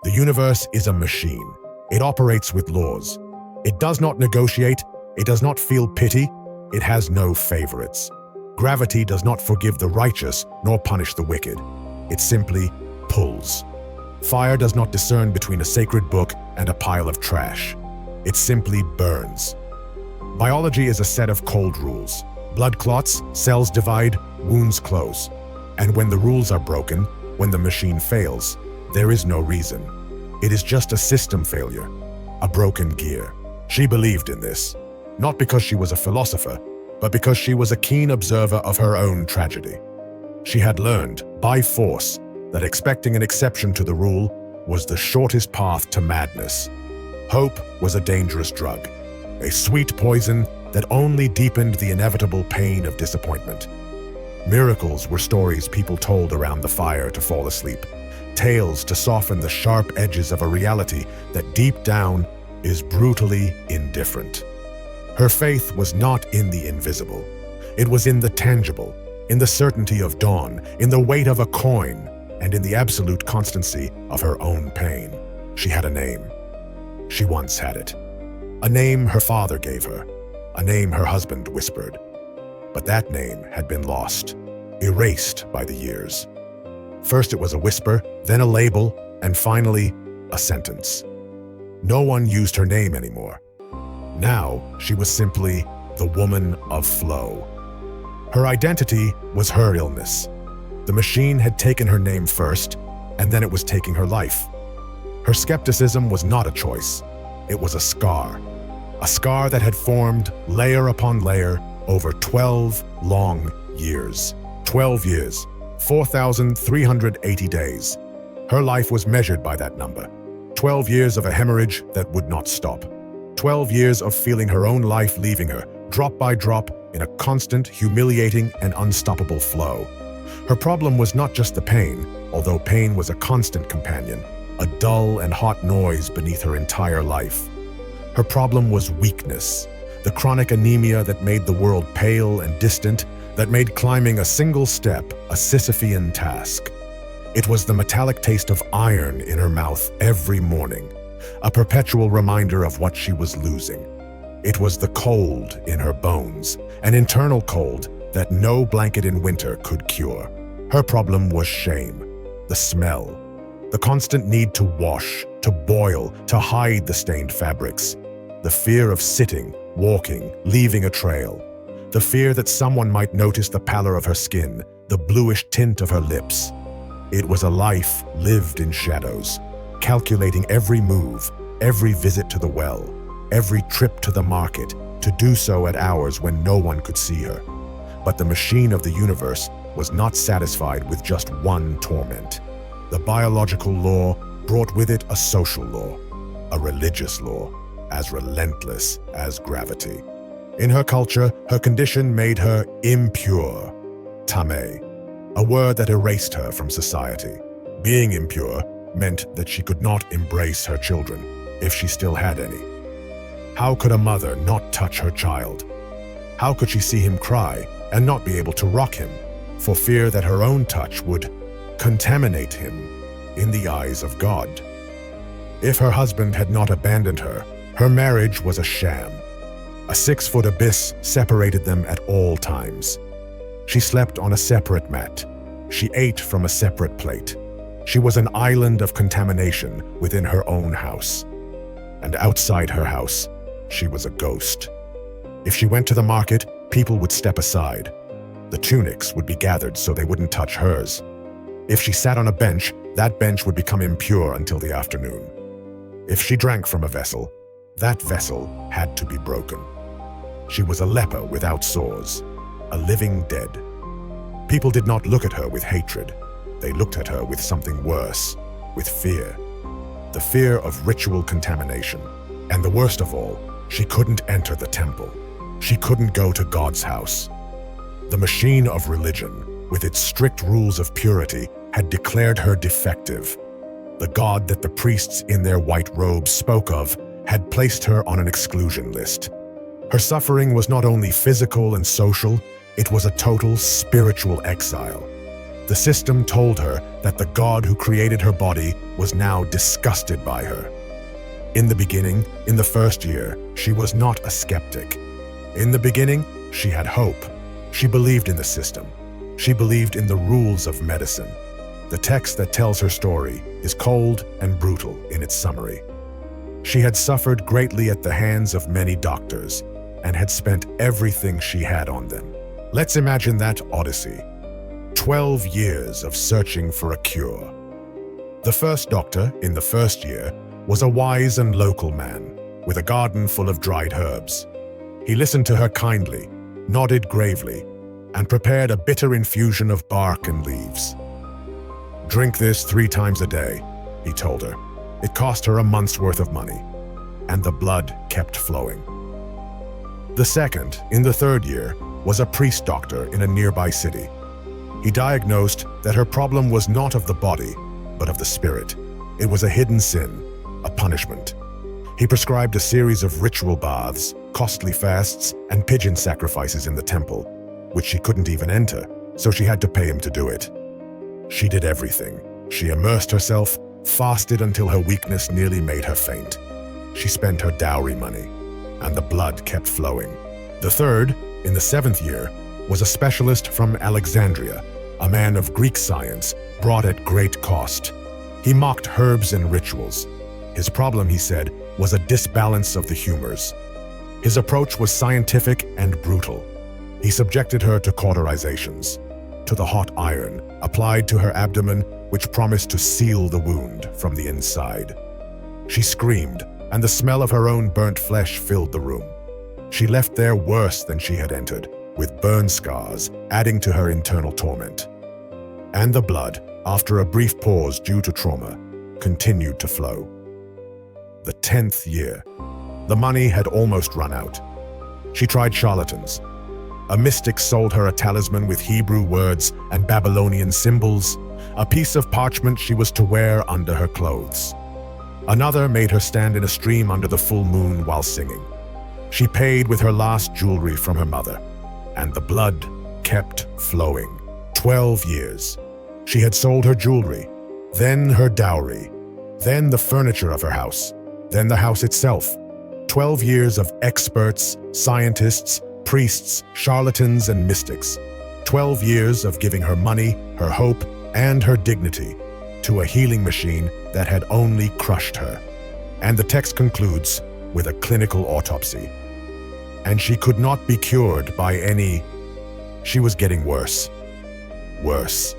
The universe is a machine. It operates with laws. It does not negotiate. It does not feel pity. It has no favorites. Gravity does not forgive the righteous nor punish the wicked. It simply pulls. Fire does not discern between a sacred book and a pile of trash. It simply burns. Biology is a set of cold rules. Blood clots, cells divide, wounds close. And when the rules are broken, when the machine fails, there is no reason. It is just a system failure, a broken gear. She believed in this, not because she was a philosopher, but because she was a keen observer of her own tragedy. She had learned, by force, that expecting an exception to the rule was the shortest path to madness. Hope was a dangerous drug, a sweet poison that only deepened the inevitable pain of disappointment. Miracles were stories people told around the fire to fall asleep, tales to soften the sharp edges of a reality that deep down is brutally indifferent. Her faith was not in the invisible. It was in the tangible, in the certainty of dawn, in the weight of a coin, and in the absolute constancy of her own pain. She had a name. She once had it. A name her father gave her, a name her husband whispered. But that name had been lost, erased by the years. First it was a whisper, then a label, and finally, a sentence. No one used her name anymore. Now, she was simply the woman of flow. Her identity was her illness. The machine had taken her name first, and then it was taking her life. Her skepticism was not a choice. It was a scar that had formed layer upon layer over 12 long years. 12 years, 4,380 days. Her life was measured by that number. 12 years of a hemorrhage that would not stop. 12 years of feeling her own life leaving her, drop by drop, in a constant, humiliating, and unstoppable flow. Her problem was not just the pain, although pain was a constant companion, a dull and hot noise beneath her entire life. Her problem was weakness, the chronic anemia that made the world pale and distant, that made climbing a single step a Sisyphean task. It was the metallic taste of iron in her mouth every morning, a perpetual reminder of what she was losing. It was the cold in her bones, an internal cold that no blanket in winter could cure. Her problem was shame, the smell, the constant need to wash, to boil, to hide the stained fabrics, the fear of sitting, walking, leaving a trail, the fear that someone might notice the pallor of her skin, the bluish tint of her lips. It was a life lived in shadows, calculating every move, every visit to the well, every trip to the market, to do so at hours when no one could see her. But the machine of the universe was not satisfied with just one torment. The biological law brought with it a social law, a religious law, as relentless as gravity. In her culture, her condition made her impure, tameh, a word that erased her from society. Being impure meant that she could not embrace her children, if she still had any. How could a mother not touch her child? How could she see him cry and not be able to rock him, for fear that her own touch would contaminate him in the eyes of God? If her husband had not abandoned her, her marriage was a sham. A 6-foot abyss separated them at all times. She slept on a separate mat. She ate from a separate plate. She was an island of contamination within her own house. And outside her house, she was a ghost. If she went to the market, people would step aside. The tunics would be gathered so they wouldn't touch hers. If she sat on a bench, that bench would become impure until the afternoon. If she drank from a vessel, that vessel had to be broken. She was a leper without sores, a living dead. People did not look at her with hatred. They looked at her with something worse, with fear. The fear of ritual contamination. And the worst of all, she couldn't enter the temple. She couldn't go to God's house. The machine of religion, with its strict rules of purity, had declared her defective. The God that the priests in their white robes spoke of had placed her on an exclusion list. Her suffering was not only physical and social, it was a total spiritual exile. The system told her that the God who created her body was now disgusted by her. In the beginning, in the first year, she was not a skeptic. In the beginning, she had hope. She believed in the system. She believed in the rules of medicine. The text that tells her story is cold and brutal in its summary. She had suffered greatly at the hands of many doctors and had spent everything she had on them. Let's imagine that odyssey. 12 years of searching for a cure. The first doctor, in the first year, was a wise and local man with a garden full of dried herbs. He listened to her kindly, nodded gravely, and prepared a bitter infusion of bark and leaves. "Drink this 3 times a day," he told her. It cost her a month's worth of money, and the blood kept flowing. The second, in the third year, was a priest doctor in a nearby city. He diagnosed that her problem was not of the body, but of the spirit. It was a hidden sin, a punishment. He prescribed a series of ritual baths, costly fasts, and pigeon sacrifices in the temple, which she couldn't even enter, so she had to pay him to do it. She did everything. She immersed herself, fasted until her weakness nearly made her faint. She spent her dowry money, and the blood kept flowing. The third, in the 7th year, was a specialist from Alexandria, a man of Greek science, brought at great cost. He mocked herbs and rituals. His problem, he said, was a disbalance of the humors. His approach was scientific and brutal. He subjected her to cauterizations, to the hot iron applied to her abdomen, which promised to seal the wound from the inside. She screamed, and the smell of her own burnt flesh filled the room. She left there worse than she had entered, with burn scars adding to her internal torment. And the blood, after a brief pause due to trauma, continued to flow. The 10th year. The money had almost run out. She tried charlatans. A mystic sold her a talisman with Hebrew words and Babylonian symbols, a piece of parchment she was to wear under her clothes. Another made her stand in a stream under the full moon while singing. She paid with her last jewelry from her mother, and the blood kept flowing. 12 years. She had sold her jewelry, then her dowry, then the furniture of her house, then the house itself. 12 years of experts, scientists, priests, charlatans, and mystics. 12 years of giving her money, her hope, and her dignity to a healing machine that had only crushed her. And the text concludes with a clinical autopsy. And she could not be cured by any... She was getting worse. Worse.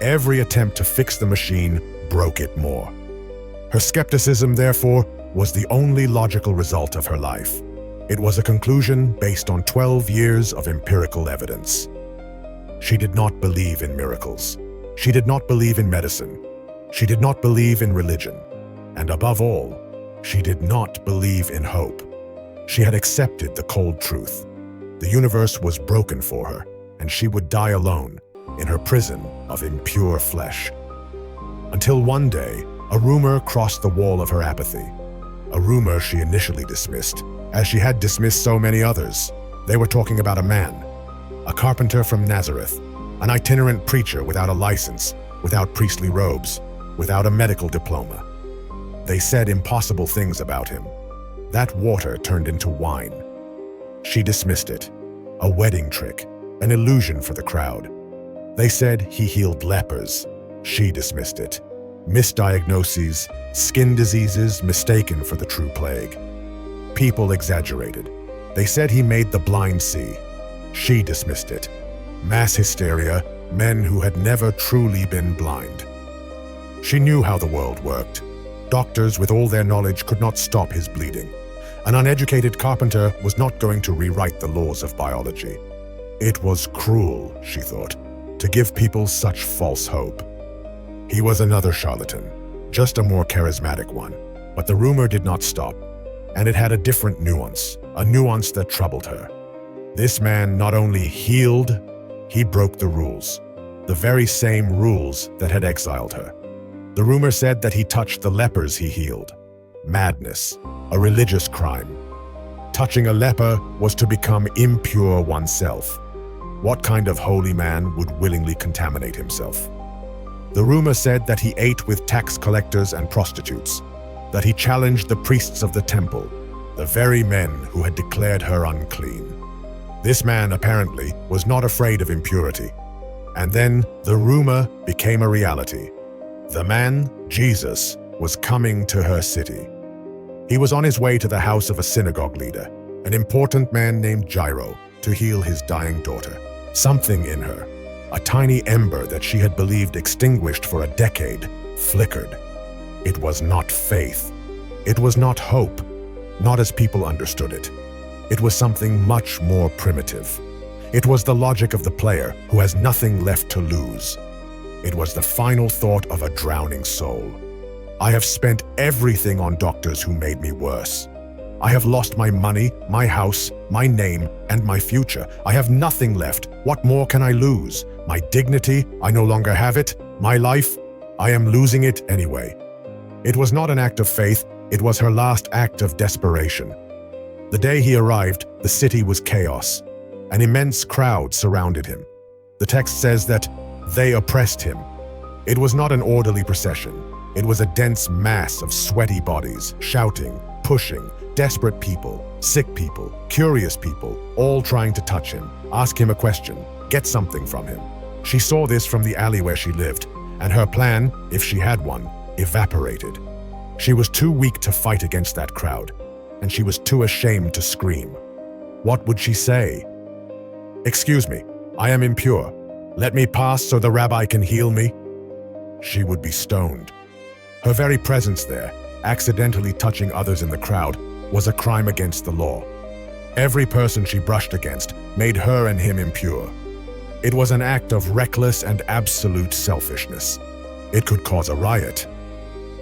Every attempt to fix the machine broke it more. Her skepticism, therefore, was the only logical result of her life. It was a conclusion based on 12 years of empirical evidence. She did not believe in miracles. She did not believe in medicine. She did not believe in religion. And above all, she did not believe in hope. She had accepted the cold truth. The universe was broken for her, and she would die alone in her prison of impure flesh. Until one day, a rumor crossed the wall of her apathy. A rumor she initially dismissed, as she had dismissed so many others. They were talking about a man, a carpenter from Nazareth, an itinerant preacher without a license, without priestly robes, without a medical diploma. They said impossible things about him. That water turned into wine. She dismissed it, a wedding trick, an illusion for the crowd. They said he healed lepers. She dismissed it. Misdiagnoses, skin diseases mistaken for the true plague. People exaggerated. They said he made the blind see. She dismissed it. Mass hysteria, men who had never truly been blind. She knew how the world worked. Doctors with all their knowledge could not stop his bleeding. An uneducated carpenter was not going to rewrite the laws of biology. It was cruel, she thought, to give people such false hope. He was another charlatan, just a more charismatic one. But the rumor did not stop, and it had a different nuance, a nuance that troubled her. This man not only healed, he broke the rules, the very same rules that had exiled her. The rumor said that he touched the lepers he healed. Madness, a religious crime. Touching a leper was to become impure oneself. What kind of holy man would willingly contaminate himself? The rumor said that he ate with tax collectors and prostitutes, that he challenged the priests of the temple, the very men who had declared her unclean. This man, apparently, was not afraid of impurity. And then the rumor became a reality. The man, Jesus, was coming to her city. He was on his way to the house of a synagogue leader, an important man named Jairo, to heal his dying daughter. Something in her, a tiny ember that she had believed extinguished for a decade, flickered. It was not faith. It was not hope, not as people understood it. It was something much more primitive. It was the logic of the player who has nothing left to lose. It was the final thought of a drowning soul. I have spent everything on doctors who made me worse. I have lost my money, my house, my name, and my future. I have nothing left. What more can I lose? My dignity? I no longer have it. My life? I am losing it anyway. It was not an act of faith. It was her last act of desperation. The day he arrived, the city was chaos. An immense crowd surrounded him. The text says that they oppressed him. It was not an orderly procession. It was a dense mass of sweaty bodies, shouting, pushing, desperate people, sick people, curious people, all trying to touch him, ask him a question, get something from him. She saw this from the alley where she lived, and her plan, if she had one, evaporated. She was too weak to fight against that crowd, and she was too ashamed to scream. What would she say? "Excuse me, I am impure. Let me pass so the rabbi can heal me." She would be stoned. Her very presence there, accidentally touching others in the crowd, was a crime against the law. Every person she brushed against made her and him impure. It was an act of reckless and absolute selfishness. It could cause a riot.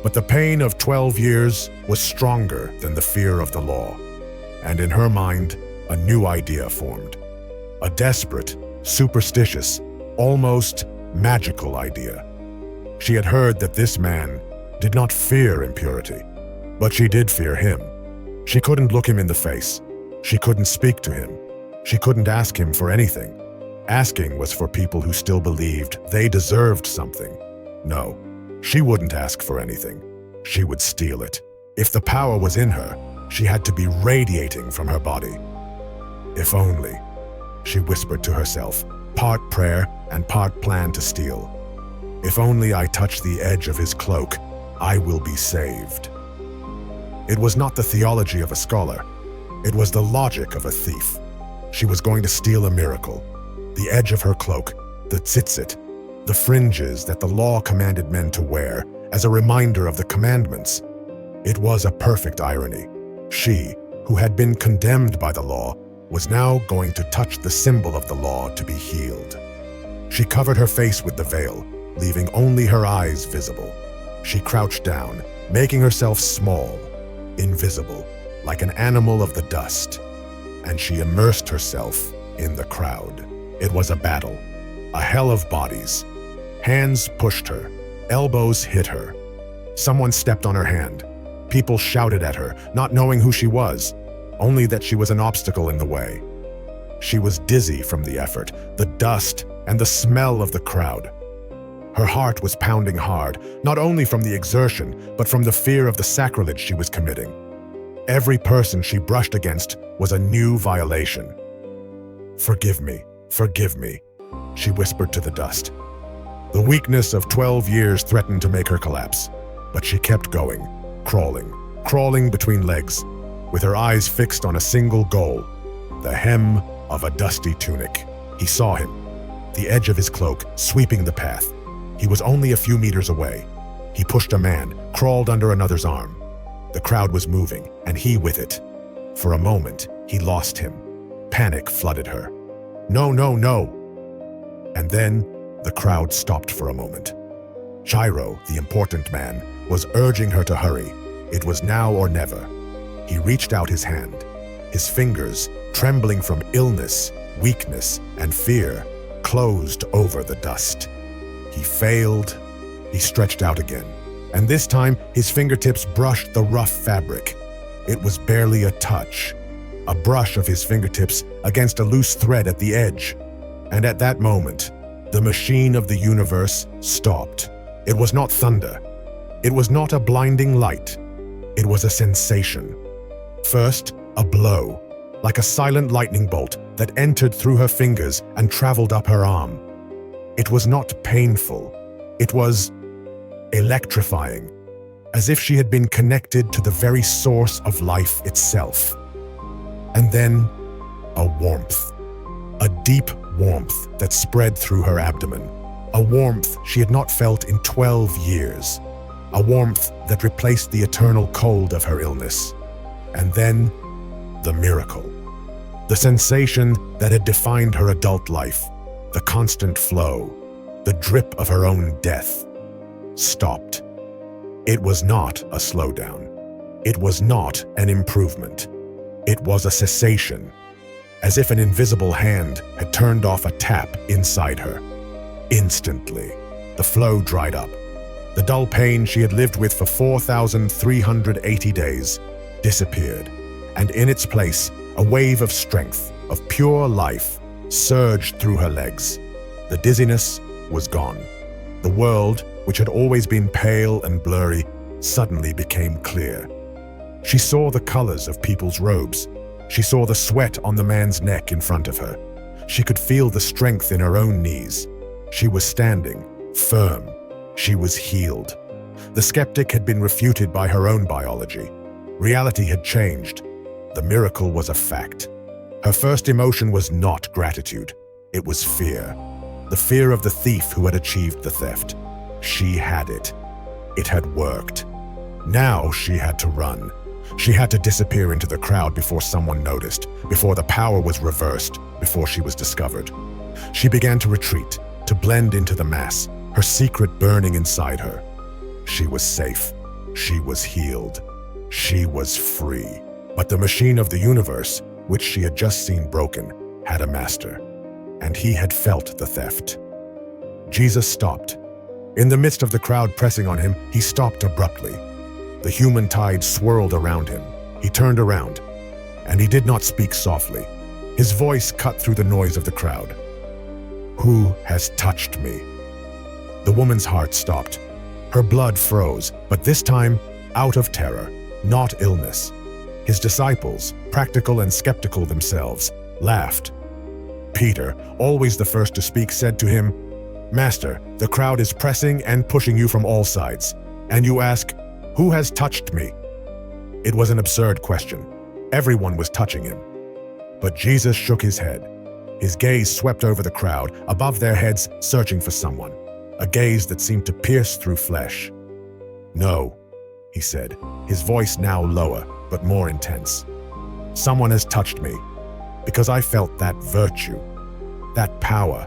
But the pain of 12 years was stronger than the fear of the law. And in her mind, a new idea formed. A desperate, superstitious, almost magical idea. She had heard that this man did not fear impurity, but she did fear him. She couldn't look him in the face. She couldn't speak to him. She couldn't ask him for anything. Asking was for people who still believed they deserved something. No, she wouldn't ask for anything. She would steal it. If the power was in her, she had to be radiating from her body. If only, she whispered to herself, part prayer and part plan to steal. If only I touch the edge of his cloak, I will be saved. It was not the theology of a scholar. It was the logic of a thief. She was going to steal a miracle. The edge of her cloak, the tzitzit, the fringes that the law commanded men to wear as a reminder of the commandments. It was a perfect irony. She, who had been condemned by the law, was now going to touch the symbol of the law to be healed. She covered her face with the veil, leaving only her eyes visible. She crouched down, making herself small, invisible, like an animal of the dust, and she immersed herself in the crowd. It was a battle, a hell of bodies. Hands pushed her, elbows hit her. Someone stepped on her hand. People shouted at her, not knowing who she was, only that she was an obstacle in the way. She was dizzy from the effort, the dust, and the smell of the crowd. Her heart was pounding hard, not only from the exertion, but from the fear of the sacrilege she was committing. Every person she brushed against was a new violation. Forgive me, she whispered to the dust. The weakness of 12 years threatened to make her collapse, but she kept going, crawling between legs, with her eyes fixed on a single goal, the hem of a dusty tunic. He saw him, the edge of his cloak sweeping the path. He was only a few meters away. He pushed a man, crawled under another's arm. The crowd was moving, and he with it. For a moment, he lost him. Panic flooded her. No, no, no! And then, the crowd stopped for a moment. Jairo, the important man, was urging her to hurry. It was now or never. He reached out his hand. His fingers, trembling from illness, weakness, and fear, closed over the dust. He failed. He stretched out again, and this time his fingertips brushed the rough fabric. It was barely a touch, a brush of his fingertips against a loose thread at the edge. And at that moment, the machine of the universe stopped. It was not thunder. It was not a blinding light. It was a sensation. First, a blow, like a silent lightning bolt that entered through her fingers and traveled up her arm. It was not painful. It was electrifying, as if she had been connected to the very source of life itself. And then, a warmth. A deep warmth that spread through her abdomen. A warmth she had not felt in 12 years. A warmth that replaced the eternal cold of her illness. And then, the miracle. The sensation that had defined her adult life, the constant flow, the drip of her own death, stopped. It was not a slowdown. It was not an improvement. It was a cessation, as if an invisible hand had turned off a tap inside her. Instantly, the flow dried up. The dull pain she had lived with for 4,380 days disappeared, and in its place, a wave of strength, of pure life, surged through her legs. The dizziness was gone. The world, which had always been pale and blurry, suddenly became clear. She saw the colors of people's robes. She saw the sweat on the man's neck in front of her. She could feel the strength in her own knees. She was standing, firm. She was healed. The skeptic had been refuted by her own biology. Reality had changed. The miracle was a fact. Her first emotion was not gratitude. It was fear. The fear of the thief who had achieved the theft. She had it. It had worked. Now she had to run. She had to disappear into the crowd before someone noticed, before the power was reversed, before she was discovered. She began to retreat, to blend into the mass, her secret burning inside her. She was safe. She was healed. She was free. But the machine of the universe, which she had just seen broken, had a master, and he had felt the theft. Jesus stopped. In the midst of the crowd pressing on him, he stopped abruptly. The human tide swirled around him. He turned around, and he did not speak softly. His voice cut through the noise of the crowd. "Who has touched me?" The woman's heart stopped. Her blood froze, but this time out of terror, not illness. His disciples, practical and skeptical themselves, laughed. Peter, always the first to speak, said to him, "Master, the crowd is pressing and pushing you from all sides, and you ask, 'Who has touched me?'" It was an absurd question. Everyone was touching him. But Jesus shook his head. His gaze swept over the crowd, above their heads, searching for someone, a gaze that seemed to pierce through flesh. "No," he said, his voice now lower, but more intense. "Someone has touched me, because I felt that virtue, that power,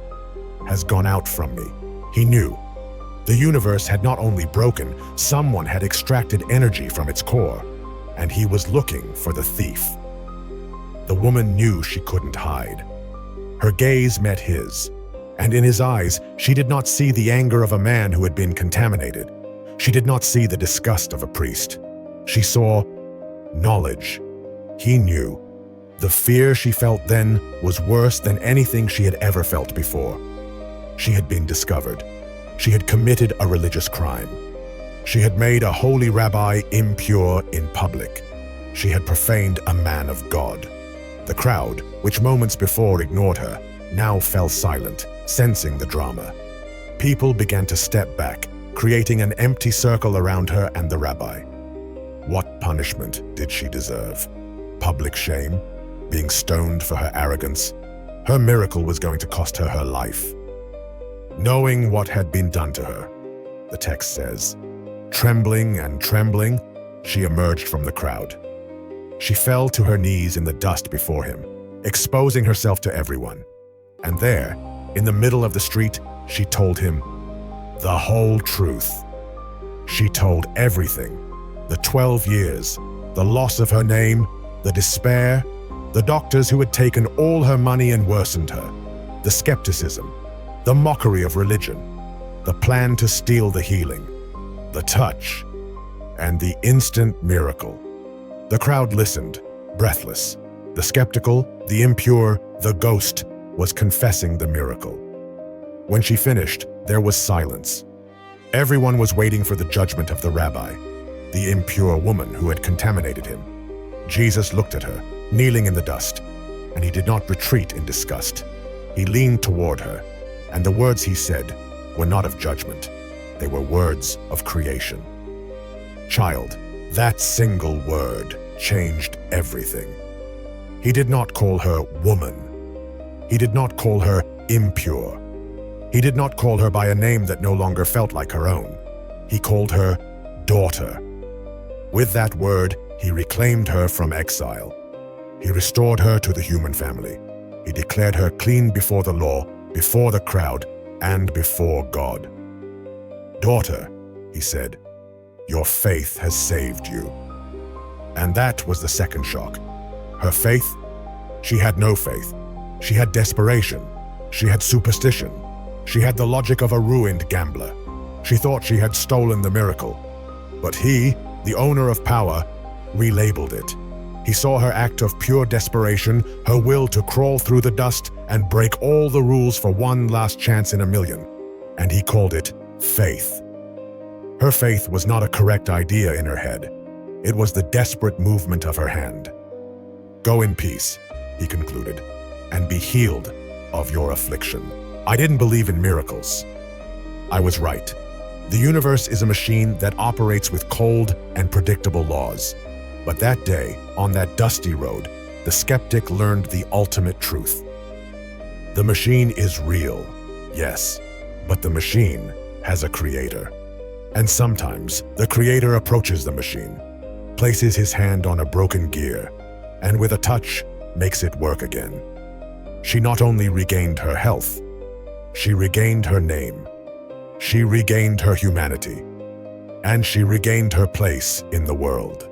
has gone out from me." He knew. The universe had not only broken, someone had extracted energy from its core, and he was looking for the thief. The woman knew she couldn't hide. Her gaze met his, and in his eyes, she did not see the anger of a man who had been contaminated. She did not see the disgust of a priest. She saw knowledge. He knew. The fear she felt then was worse than anything she had ever felt before. She had been discovered. She had committed a religious crime. She had made a holy rabbi impure in public. She had profaned a man of God. The crowd, which moments before ignored her, now fell silent, sensing the drama. People began to step back, creating an empty circle around her and the rabbi. What punishment did she deserve? Public shame? Being stoned for her arrogance? Her miracle was going to cost her her life. Knowing what had been done to her, the text says, trembling and trembling, she emerged from the crowd. She fell to her knees in the dust before him, exposing herself to everyone. And there, in the middle of the street, she told him the whole truth. She told everything. The 12 years, the loss of her name, the despair, the doctors who had taken all her money and worsened her, the skepticism, the mockery of religion, the plan to steal the healing, the touch, and the instant miracle. The crowd listened, breathless. The skeptical, the impure, the ghost, was confessing the miracle. When she finished, there was silence. Everyone was waiting for the judgment of the rabbi, the impure woman who had contaminated him. Jesus looked at her, kneeling in the dust, and he did not retreat in disgust. He leaned toward her, and the words he said were not of judgment. They were words of creation. Child, that single word changed everything. He did not call her woman. He did not call her impure. He did not call her by a name that no longer felt like her own. He called her daughter. With that word, he reclaimed her from exile. He restored her to the human family. He declared her clean before the law, before the crowd, and before God. Daughter, he said, your faith has saved you. And that was the second shock. Her faith? She had no faith. She had desperation. She had superstition. She had the logic of a ruined gambler. She thought she had stolen the miracle. But he, the owner of power, relabeled it. He saw her act of pure desperation, her will to crawl through the dust and break all the rules for one last chance in a million. And he called it faith. Her faith was not a correct idea in her head. It was the desperate movement of her hand. Go in peace, he concluded, and be healed of your affliction. I didn't believe in miracles. I was right. The universe is a machine that operates with cold and predictable laws. But that day, on that dusty road, the skeptic learned the ultimate truth. The machine is real, yes, but the machine has a creator. And sometimes the creator approaches the machine, places his hand on a broken gear, and with a touch, makes it work again. She not only regained her health, she regained her name, she regained her humanity, and she regained her place in the world.